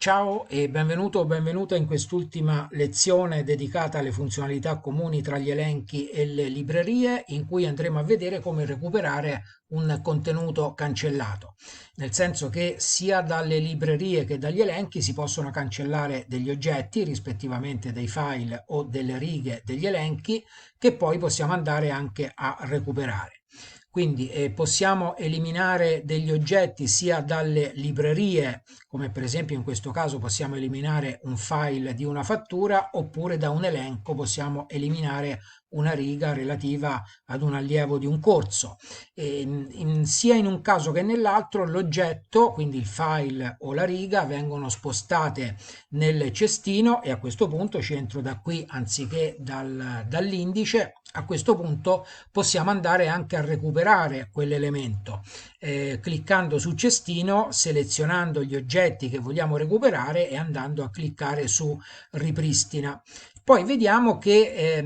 Ciao e benvenuto o benvenuta in quest'ultima lezione dedicata alle funzionalità comuni tra gli elenchi e le librerie, in cui andremo a vedere come recuperare un contenuto cancellato, nel senso che sia dalle librerie che dagli elenchi si possono cancellare degli oggetti, rispettivamente dei file o delle righe degli elenchi, che poi possiamo andare anche a recuperare. Quindi possiamo eliminare degli oggetti sia dalle librerie, come per esempio in questo caso possiamo eliminare un file di una fattura, oppure da un elenco possiamo eliminare una riga relativa ad un allievo di un corso. Sia in un caso che nell'altro l'oggetto, quindi il file o la riga, vengono spostate nel cestino e a questo punto ci entro da qui anziché dall'indice. A questo punto possiamo andare anche a recuperare quell'elemento cliccando su cestino, selezionando gli oggetti che vogliamo recuperare e andando a cliccare su ripristina. Poi vediamo che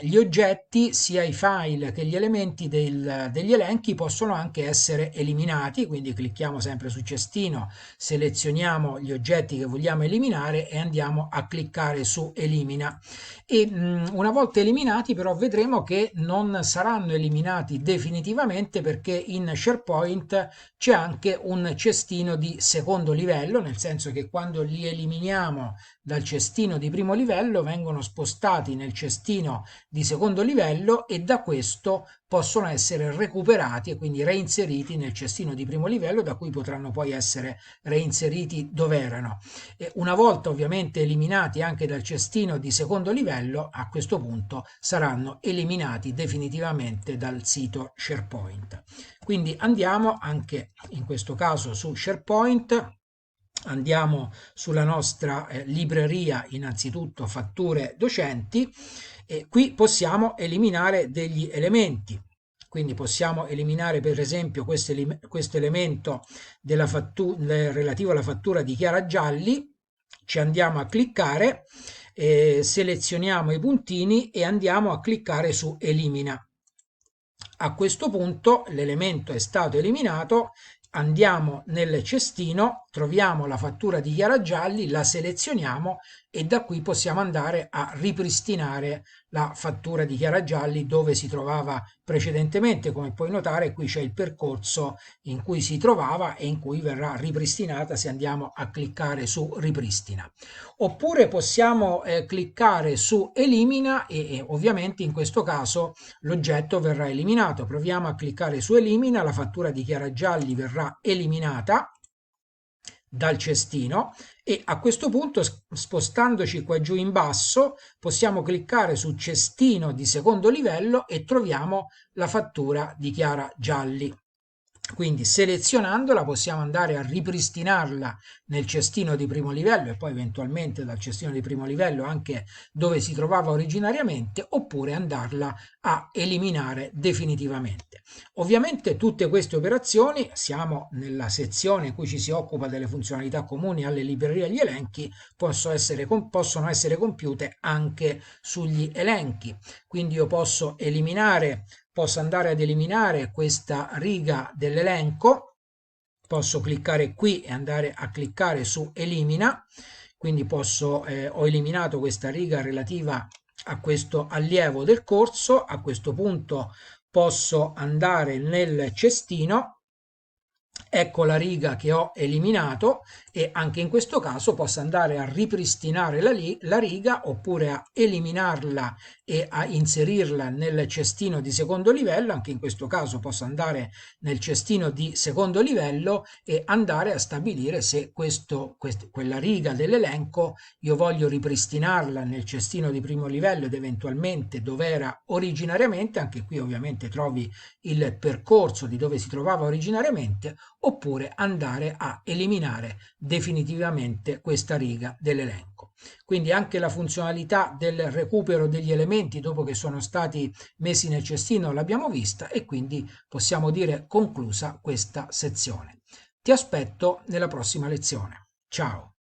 gli oggetti, sia i file che gli elementi degli elenchi, possono anche essere eliminati, quindi clicchiamo sempre su cestino, selezioniamo gli oggetti che vogliamo eliminare e andiamo a cliccare su elimina. E una volta eliminati però vedremo che non saranno eliminati definitivamente, perché in SharePoint c'è anche un cestino di secondo livello, nel senso che quando li eliminiamo dal cestino di primo livello vengono spostati nel cestino di secondo livello e da questo possono essere recuperati e quindi reinseriti nel cestino di primo livello, da cui potranno poi essere reinseriti dove erano. E una volta ovviamente eliminati anche dal cestino di secondo livello, a questo punto saranno eliminati definitivamente dal sito SharePoint. Quindi andiamo anche in questo caso su SharePoint, andiamo sulla nostra libreria, innanzitutto fatture docenti, e qui possiamo eliminare degli elementi. Quindi possiamo eliminare per esempio questo elemento relativo alla fattura di Chiara Gialli. Ci andiamo a cliccare, selezioniamo i puntini e andiamo a cliccare su elimina. A questo punto l'elemento è stato eliminato, andiamo nel cestino, troviamo la fattura di Chiara Gialli, la selezioniamo e da qui possiamo andare a ripristinare la fattura di Chiara Gialli dove si trovava precedentemente. Come puoi notare, qui c'è il percorso in cui si trovava e in cui verrà ripristinata se andiamo a cliccare su ripristina. Oppure possiamo cliccare su elimina e ovviamente in questo caso l'oggetto verrà eliminato. Proviamo a cliccare su elimina, la fattura di Chiara Gialli verrà eliminata dal cestino e a questo punto, spostandoci qua giù in basso, possiamo cliccare su cestino di secondo livello e troviamo la fattura di Chiara Gialli. Quindi selezionandola possiamo andare a ripristinarla nel cestino di primo livello e poi eventualmente dal cestino di primo livello anche dove si trovava originariamente, oppure andarla a eliminare definitivamente. Ovviamente tutte queste operazioni, siamo nella sezione in cui ci si occupa delle funzionalità comuni alle librerie e agli elenchi, possono essere compiute anche sugli elenchi. Quindi io posso andare ad eliminare questa riga dell'elenco, posso cliccare qui e andare a cliccare su elimina, quindi ho eliminato questa riga relativa a questo allievo del corso. A questo punto posso andare nel cestino, ecco la riga che ho eliminato e anche in questo caso posso andare a ripristinare la riga oppure a eliminarla e a inserirla nel cestino di secondo livello. Anche in questo caso posso andare nel cestino di secondo livello e andare a stabilire se quella riga dell'elenco io voglio ripristinarla nel cestino di primo livello ed eventualmente dove era originariamente. Anche qui ovviamente trovi il percorso di dove si trovava originariamente, oppure andare a eliminare definitivamente questa riga dell'elenco. Quindi anche la funzionalità del recupero degli elementi dopo che sono stati messi nel cestino l'abbiamo vista e quindi possiamo dire conclusa questa sezione. Ti aspetto nella prossima lezione. Ciao!